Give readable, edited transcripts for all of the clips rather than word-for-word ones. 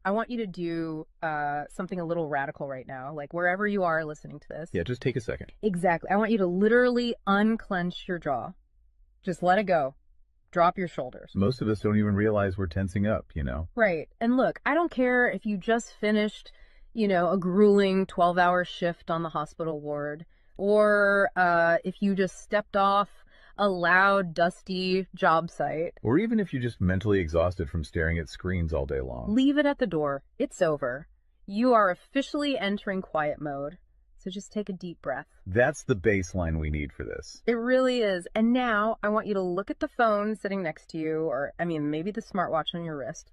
I want you to do something a little radical right now, like wherever you are listening to this. Yeah, just take a second. Exactly. I want you to literally unclench your jaw. Just let it go. Drop your shoulders. Most of us don't even realize we're tensing up, you know? Right. And look, I don't care if you just finished, a grueling 12-hour shift on the hospital ward, or if you just stepped off a loud, dusty job site. Or even if you're just mentally exhausted from staring at screens all day long. Leave it at the door. It's over. You are officially entering quiet mode. So just take a deep breath. That's the baseline we need for this. It really is. And now I want you to look at the phone sitting next to you, or maybe the smartwatch on your wrist.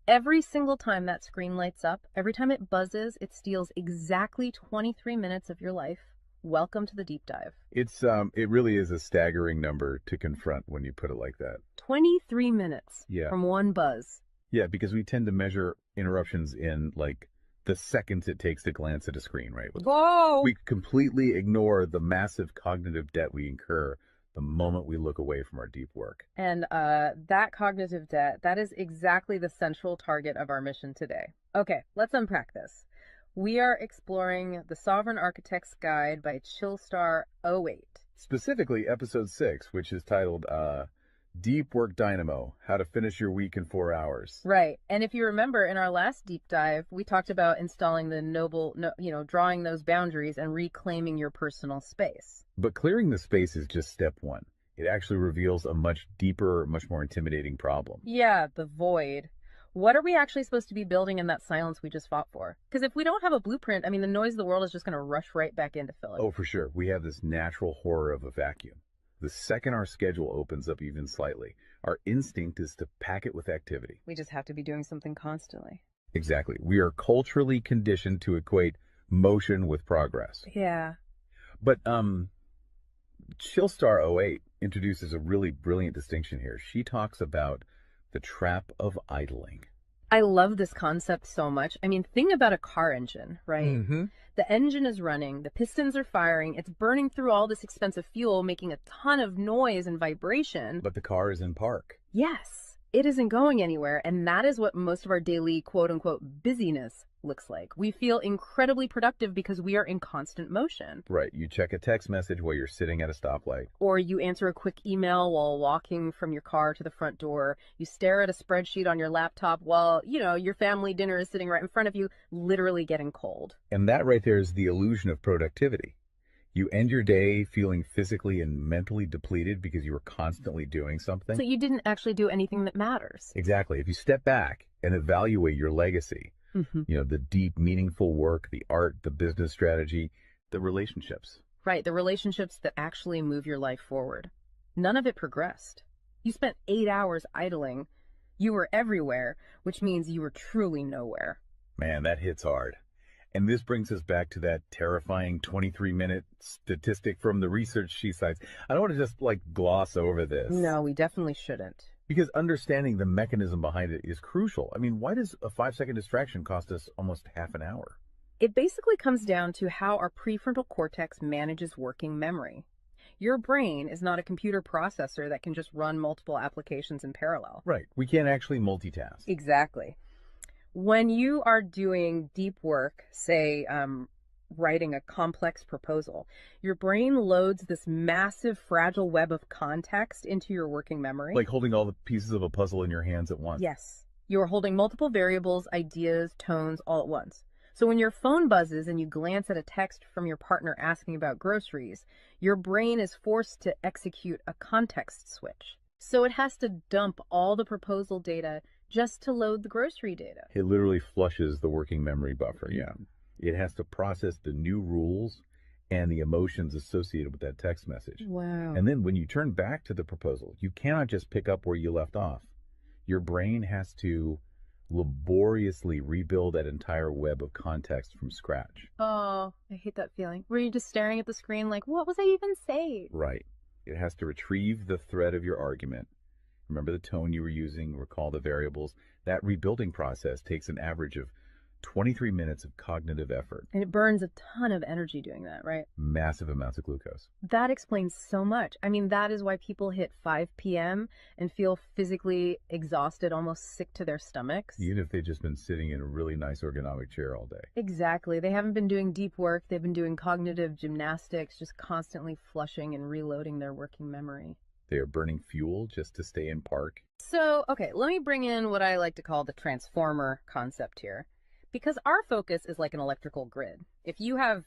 Every single time that screen lights up, every time it buzzes, it steals exactly 23 minutes of your life. Welcome to the deep dive. It really is a staggering number to confront when you put it like that. 23 minutes from one buzz. Yeah, because we tend to measure interruptions in like the seconds it takes to glance at a screen, right? Whoa! We completely ignore the massive cognitive debt we incur the moment we look away from our deep work. And that cognitive debt, that is exactly the central target of our mission today. Okay, let's unpack this. We are exploring The Sovereign Architect's Guide by Chillstar 08. Specifically, episode 6, which is titled Deep Work Dynamo, How to Finish Your Week in 4 Hours. Right. And if you remember, in our last deep dive, we talked about installing drawing those boundaries and reclaiming your personal space. But clearing the space is just step one. It actually reveals a much deeper, much more intimidating problem. Yeah, the void. What are we actually supposed to be building in that silence we just fought for? Because if we don't have a blueprint, the noise of the world is just going to rush right back in to fill it. Oh, for sure. We have this natural horror of a vacuum. The second our schedule opens up even slightly, our instinct is to pack it with activity. We just have to be doing something constantly. Exactly. We are culturally conditioned to equate motion with progress. Yeah. But Chillstar 08 introduces a really brilliant distinction here. She talks about the trap of idling. I love this concept so much. Think about a car engine, right? Mm-hmm. The engine is running, the pistons are firing, it's burning through all this expensive fuel, making a ton of noise and vibration. But the car is in park. Yes, it isn't going anywhere, and that is what most of our daily quote-unquote busyness looks like. We feel incredibly productive because we are in constant motion. Right. You check a text message while you're sitting at a stoplight. Or you answer a quick email while walking from your car to the front door. You stare at a spreadsheet on your laptop while, your family dinner is sitting right in front of you, literally getting cold. And that right there is the illusion of productivity. You end your day feeling physically and mentally depleted because you were constantly doing something. So you didn't actually do anything that matters. Exactly. If you step back and evaluate your legacy, the deep, meaningful work, the art, the business strategy, the relationships. Right, the relationships that actually move your life forward. None of it progressed. You spent 8 hours idling. You were everywhere, which means you were truly nowhere. Man, that hits hard. And this brings us back to that terrifying 23-minute statistic from the research she cites. I don't want to just gloss over this. No, we definitely shouldn't. Because understanding the mechanism behind it is crucial. Why does a 5-second distraction cost us almost half an hour? It basically comes down to how our prefrontal cortex manages working memory. Your brain is not a computer processor that can just run multiple applications in parallel. Right. We can't actually multitask. Exactly. When you are doing deep work, say writing a complex proposal, your brain loads this massive fragile web of context into your working memory. Like holding all the pieces of a puzzle in your hands at once. Yes. You are holding multiple variables, ideas, tones all at once. So when your phone buzzes and you glance at a text from your partner asking about groceries, your brain is forced to execute a context switch. So it has to dump all the proposal data just to load the grocery data. It literally flushes the working memory buffer, yeah. It has to process the new rules and the emotions associated with that text message. Wow. And then when you turn back to the proposal, you cannot just pick up where you left off. Your brain has to laboriously rebuild that entire web of context from scratch. Oh, I hate that feeling. Where you're just staring at the screen like, what was I even saying? Right. It has to retrieve the thread of your argument. Remember the tone you were using, recall the variables. That rebuilding process takes an average of 23 minutes of cognitive effort, And it burns a ton of energy doing that, right? massive amounts of glucose. That explains so much. I mean, that is why people hit 5 p.m. and feel physically exhausted, almost sick to their stomachs. Even if they've just been sitting in a really nice ergonomic chair all day. Exactly. They haven't been doing deep work. They've been doing cognitive gymnastics, just constantly flushing and reloading their working memory. They are burning fuel just to stay in park. So, okay, let me bring in what I like to call the transformer concept here. Because our focus is like an electrical grid. If you have,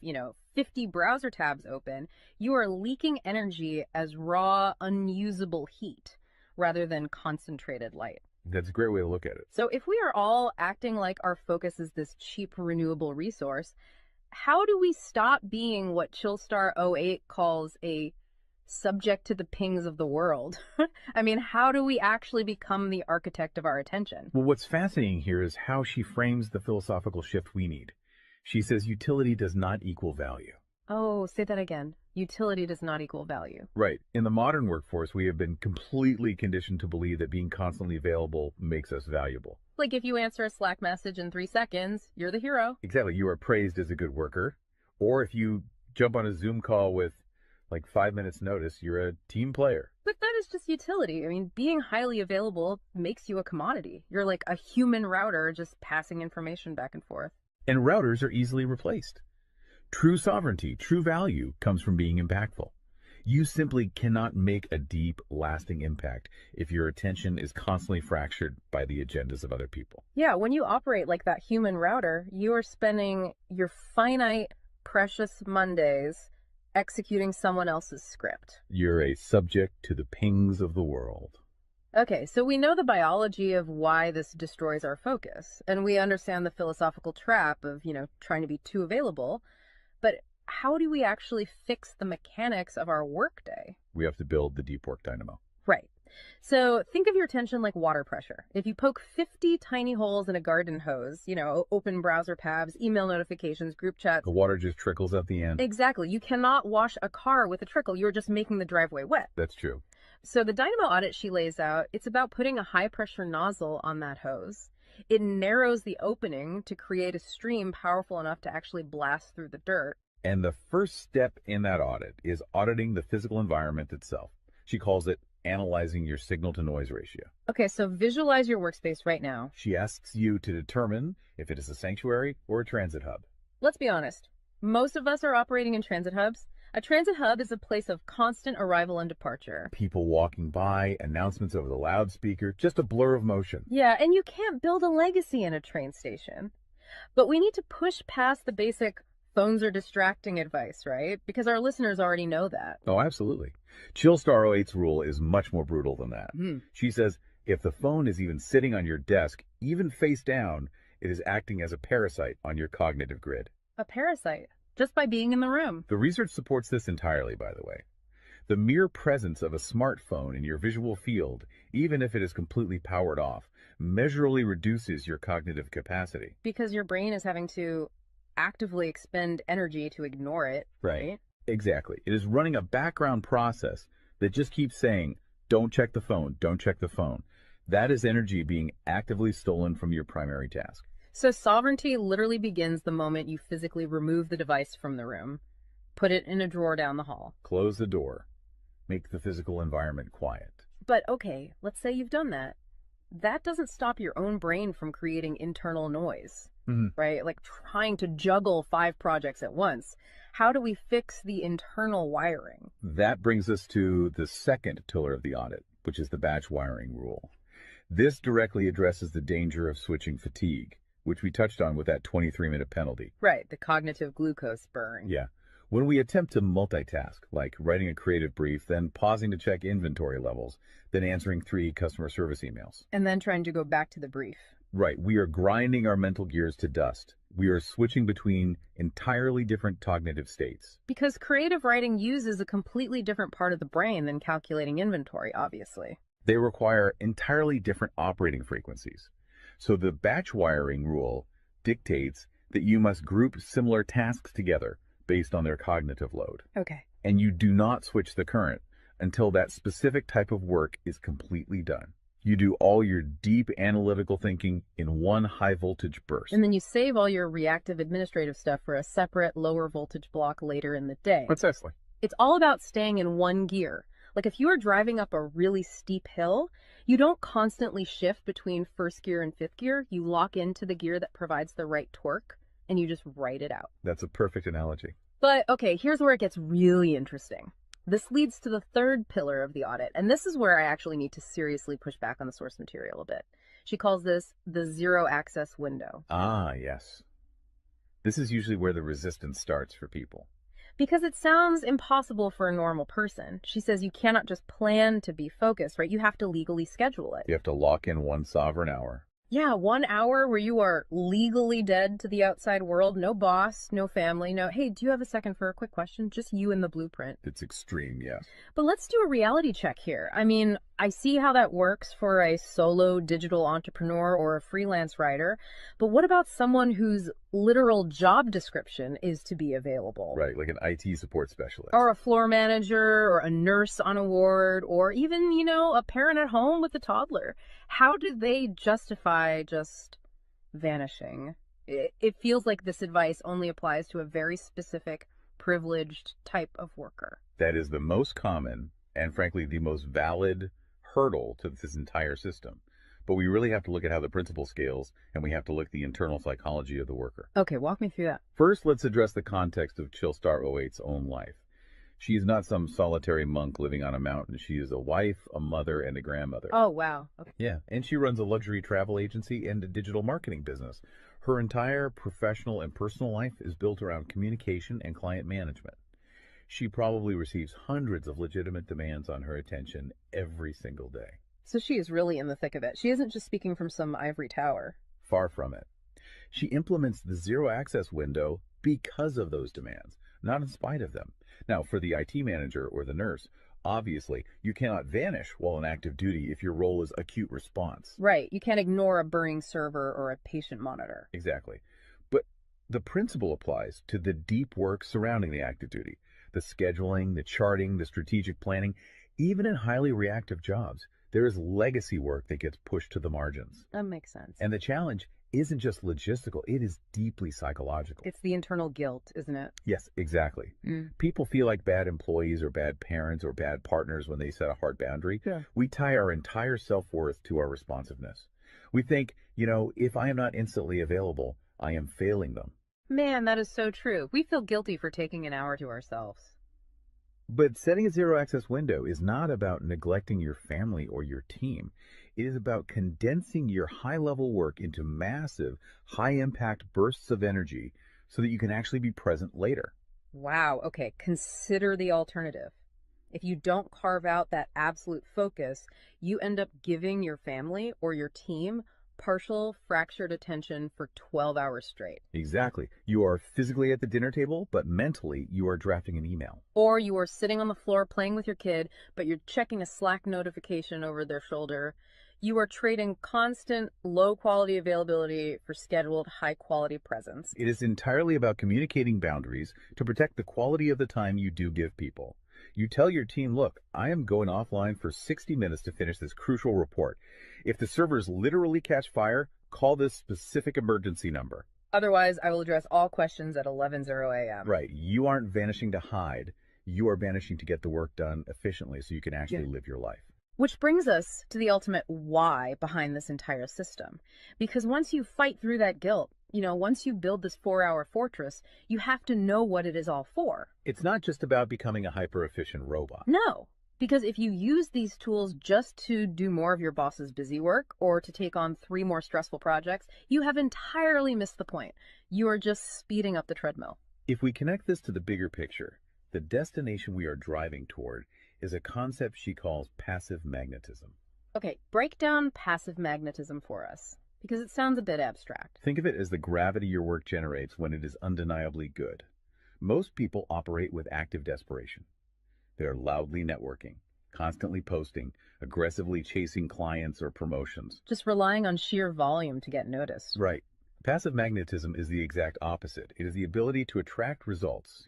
50 browser tabs open, you are leaking energy as raw, unusable heat rather than concentrated light. That's a great way to look at it. So if we are all acting like our focus is this cheap renewable resource, how do we stop being what Chillstar 08 calls a subject to the pings of the world? I mean, how do we actually become the architect of our attention? Well, what's fascinating here is how she frames the philosophical shift we need. She says utility does not equal value. Oh, say that again. Utility does not equal value. Right. In the modern workforce, we have been completely conditioned to believe that being constantly available makes us valuable. Like if you answer a Slack message in 3 seconds, you're the hero. Exactly. You are praised as a good worker. Or if you jump on a Zoom call with like 5 minutes notice, you're a team player. But that is just utility. I mean, being highly available makes you a commodity. You're like a human router just passing information back and forth. And routers are easily replaced. True sovereignty, true value comes from being impactful. You simply cannot make a deep, lasting impact if your attention is constantly fractured by the agendas of other people. Yeah, when you operate like that human router, you are spending your finite, precious Mondays executing someone else's script. You're a subject to the pings of the world. Okay, so we know the biology of why this destroys our focus, and we understand the philosophical trap of, trying to be too available, but how do we actually fix the mechanics of our workday? We have to build the deep work dynamo. Right. So think of your attention like water pressure. If you poke 50 tiny holes in a garden hose, open browser tabs, email notifications, group chats. The water just trickles at the end. Exactly. You cannot wash a car with a trickle. You're just making the driveway wet. That's true. So the Dynamo Audit she lays out, it's about putting a high pressure nozzle on that hose. It narrows the opening to create a stream powerful enough to actually blast through the dirt. And the first step in that audit is auditing the physical environment itself. She calls it analyzing your signal-to-noise ratio. Okay, so visualize your workspace right now. She asks you to determine if it is a sanctuary or a transit hub. Let's be honest. Most of us are operating in transit hubs. A transit hub is a place of constant arrival and departure. People walking by, announcements over the loudspeaker, just a blur of motion. Yeah, and you can't build a legacy in a train station. But we need to push past the basic phones are distracting advice, right? Because our listeners already know that. Oh, absolutely. Chillstar 08's rule is much more brutal than that. She says if the phone is even sitting on your desk, even face down, it is acting as a parasite on your cognitive grid. A parasite, just by being in the room. The research supports this entirely, by the way. The mere presence of a smartphone in your visual field, even if it is completely powered off, measurably reduces your cognitive capacity. Because your brain is having to actively expend energy to ignore it, right? Exactly. It is running a background process that just keeps saying, don't check the phone, don't check the phone. That is energy being actively stolen from your primary task. So sovereignty literally begins the moment you physically remove the device from the room, put it in a drawer down the hall. Close the door. Make the physical environment quiet. But okay, let's say you've done that. That doesn't stop your own brain from creating internal noise, right? Like trying to juggle 5 projects at once. How do we fix the internal wiring? That brings us to the second pillar of the audit, which is the batch wiring rule. This directly addresses the danger of switching fatigue, which we touched on with that 23-minute penalty. Right, the cognitive glucose burn. Yeah. When we attempt to multitask, like writing a creative brief, then pausing to check inventory levels, then answering 3 customer service emails. And then trying to go back to the brief. Right. We are grinding our mental gears to dust. We are switching between entirely different cognitive states. Because creative writing uses a completely different part of the brain than calculating inventory, obviously. They require entirely different operating frequencies. So the batch wiring rule dictates that you must group similar tasks together based on their cognitive load. Okay. And you do not switch the current until that specific type of work is completely done. You do all your deep analytical thinking in one high voltage burst. And then you save all your reactive administrative stuff for a separate lower voltage block later in the day. Precisely. It's all about staying in one gear. Like if you are driving up a really steep hill, you don't constantly shift between first gear and fifth gear. You lock into the gear that provides the right torque and you just ride it out. That's a perfect analogy. But okay, here's where it gets really interesting. This leads to the third pillar of the audit, and this is where I actually need to seriously push back on the source material a bit. She calls this the zero access window. Ah, yes. This is usually where the resistance starts for people. Because it sounds impossible for a normal person. She says you cannot just plan to be focused, right? You have to legally schedule it. You have to lock in one sovereign hour. Yeah, 1 hour where you are legally dead to the outside world. No boss, no family, no, hey, do you have a second for a quick question? Just you and the blueprint. It's extreme, yes. But let's do a reality check here. I mean, I see how that works for a solo digital entrepreneur or a freelance writer. But what about someone whose literal job description is to be available? Right, like an IT support specialist. Or a floor manager, or a nurse on a ward, or even, a parent at home with a toddler. How do they justify just vanishing? It feels like this advice only applies to a very specific, privileged type of worker. That is the most common and, frankly, the most valid hurdle to this entire system. But we really have to look at how the principle scales, and we have to look at the internal psychology of the worker. Okay, walk me through that. First, let's address the context of Chillstar '08's own life. She is not some solitary monk living on a mountain. She is a wife, a mother, and a grandmother. Oh, wow. Okay. Yeah, and she runs a luxury travel agency and a digital marketing business. Her entire professional and personal life is built around communication and client management. She probably receives hundreds of legitimate demands on her attention every single day. So she is really in the thick of it. She isn't just speaking from some ivory tower. Far from it. She implements the zero access window because of those demands, not in spite of them. Now, for the IT manager or the nurse, obviously, you cannot vanish while on active duty if your role is acute response. Right. You can't ignore a burning server or a patient monitor. Exactly. But the principle applies to the deep work surrounding the active duty, the scheduling, the charting, the strategic planning. Even in highly reactive jobs, there is legacy work that gets pushed to the margins. That makes sense. And the challenge isn't just logistical, it is deeply psychological. It's the internal guilt, isn't it? Yes, exactly. People feel like bad employees or bad parents or bad partners when they set a hard boundary. Yeah. We tie our entire self-worth to our responsiveness. We think, if I am not instantly available, I am failing them. Man, that is so true. We feel guilty for taking an hour to ourselves. But setting a zero access window is not about neglecting your family or your team. It is about condensing your high-level work into massive, high-impact bursts of energy so that you can actually be present later. Wow. Okay. Consider the alternative. If you don't carve out that absolute focus, you end up giving your family or your team partial fractured attention for 12 hours straight. Exactly. You are physically at the dinner table, but mentally you are drafting an email. Or you are sitting on the floor playing with your kid, but you're checking a Slack notification over their shoulder. You are trading constant low-quality availability for scheduled high-quality presence. It is entirely about communicating boundaries to protect the quality of the time you do give people. You tell your team, look, I am going offline for 60 minutes to finish this crucial report. If the servers literally catch fire, call this specific emergency number. Otherwise, I will address all questions at 11:00 a.m. Right. You aren't vanishing to hide. You are vanishing to get the work done efficiently so you can actually live your life. Which brings us to the ultimate why behind this entire system. Because once you fight through that guilt, once you build this 4-hour fortress, you have to know what it is all for. It's not just about becoming a hyper-efficient robot. No, because if you use these tools just to do more of your boss's busy work or to take on 3 more stressful projects, you have entirely missed the point. You are just speeding up the treadmill. If we connect this to the bigger picture, the destination we are driving toward is a concept she calls passive magnetism. Okay, break down passive magnetism for us, because it sounds a bit abstract. Think of it as the gravity your work generates when it is undeniably good. Most people operate with active desperation. They are loudly networking, constantly posting, aggressively chasing clients or promotions. Just relying on sheer volume to get noticed. Right. Passive magnetism is the exact opposite. It is the ability to attract results,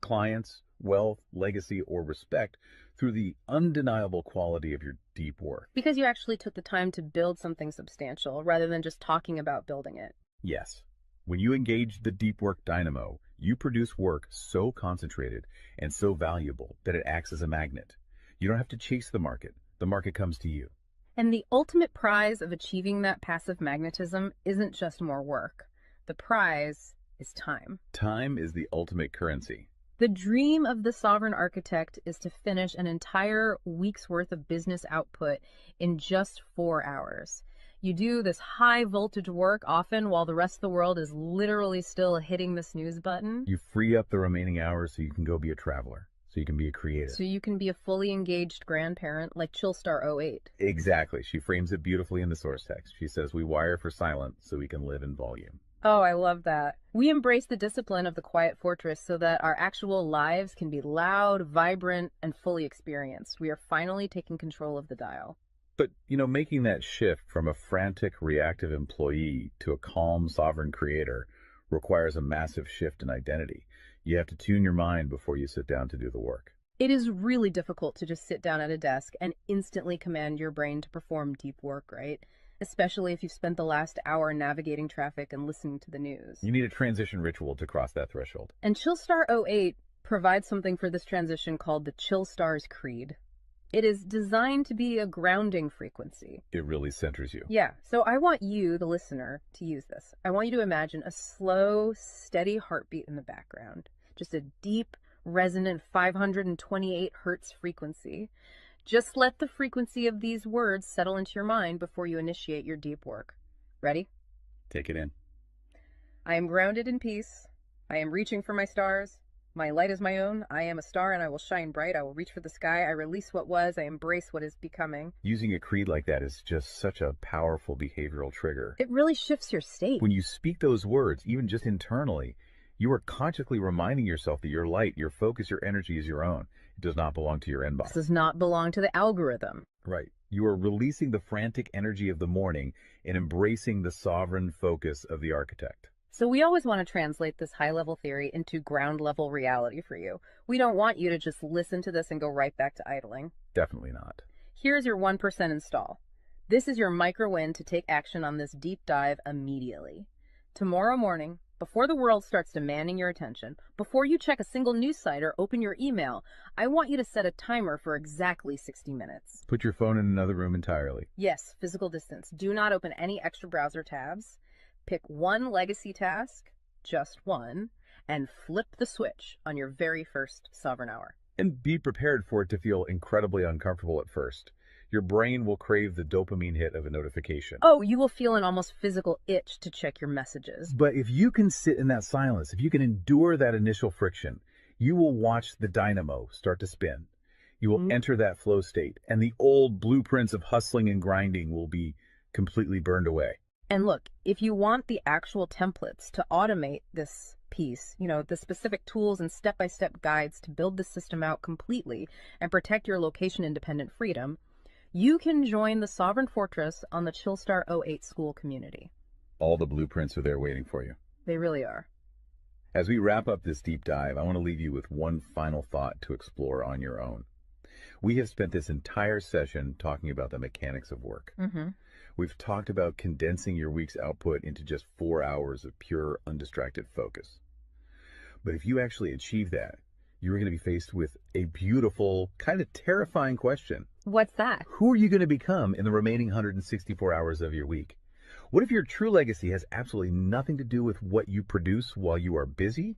clients, wealth, legacy, or respect through the undeniable quality of your deep work. Because you actually took the time to build something substantial rather than just talking about building it. Yes, when you engage the deep work dynamo, you produce work so concentrated and so valuable that it acts as a magnet. You don't have to chase the market comes to you. And the ultimate prize of achieving that passive magnetism isn't just more work. The prize is time. Time is the ultimate currency. The dream of the sovereign architect is to finish an entire week's worth of business output in just 4 hours. You do this high voltage work often while the rest of the world is literally still hitting the snooze button. You free up the remaining hours so you can go be a traveler, so you can be a creator. So you can be a fully engaged grandparent like Chillstar 08. Exactly. She frames it beautifully in the source text. She says, we wire for silence so we can live in volume. Oh, I love that. We embrace the discipline of the quiet fortress so that our actual lives can be loud, vibrant, and fully experienced. We are finally taking control of the dial. But, making that shift from a frantic, reactive employee to a calm, sovereign creator requires a massive shift in identity. You have to tune your mind before you sit down to do the work. It is really difficult to just sit down at a desk and instantly command your brain to perform deep work, right? Especially if you've spent the last hour navigating traffic and listening to the news. You need a transition ritual to cross that threshold. And Chillstar 08 provides something for this transition called the Chillstar's Creed. It is designed to be a grounding frequency. It really centers you. Yeah, so I want you, the listener, to use this. I want you to imagine a slow, steady heartbeat in the background. Just a deep, resonant 528 hertz frequency. Just let the frequency of these words settle into your mind before you initiate your deep work. Ready? Take it in. I am grounded in peace. I am reaching for my stars. My light is my own. I am a star and I will shine bright. I will reach for the sky. I release what was. I embrace what is becoming. Using a creed like that is just such a powerful behavioral trigger. It really shifts your state. When you speak those words, even just internally, you are consciously reminding yourself that your light, your focus, your energy is your own. It does not belong to your inbox. This does not belong to the algorithm. Right. You are releasing the frantic energy of the morning and embracing the sovereign focus of the architect. So we always want to translate this high-level theory into ground-level reality for you. We don't want you to just listen to this and go right back to idling. Definitely not. Here's your 1% install. This is your micro-win to take action on this deep dive immediately. Tomorrow morning, before the world starts demanding your attention, before you check a single news site or open your email, I want you to set a timer for exactly 60 minutes. Put your phone in another room entirely. Yes, physical distance. Do not open any extra browser tabs. Pick one legacy task, just one, and flip the switch on your very first sovereign hour. And be prepared for it to feel incredibly uncomfortable at first. Your brain will crave the dopamine hit of a notification. Oh, you will feel an almost physical itch to check your messages. But if you can sit in that silence, if you can endure that initial friction, you will watch the dynamo start to spin. You will enter that flow state, and the old blueprints of hustling and grinding will be completely burned away. And look, if you want the actual templates to automate this piece, the specific tools and step-by-step guides to build the system out completely and protect your location-independent freedom, you can join the Sovereign Fortress on the Chillstar 08 school community. All the blueprints are there waiting for you. They really are. As we wrap up this deep dive, I want to leave you with one final thought to explore on your own. We have spent this entire session talking about the mechanics of work. We've talked about condensing your week's output into just 4 hours of pure, undistracted focus. But if you actually achieve that, you're going to be faced with a beautiful, kind of terrifying question. What's that? Who are you going to become in the remaining 164 hours of your week? What if your true legacy has absolutely nothing to do with what you produce while you are busy,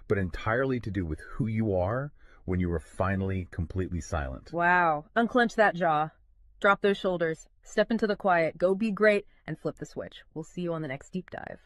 but entirely to do with who you are when you are finally completely silent? Wow. Unclench that jaw. Drop those shoulders. Step into the quiet. Go be great and flip the switch. We'll see you on the next deep dive.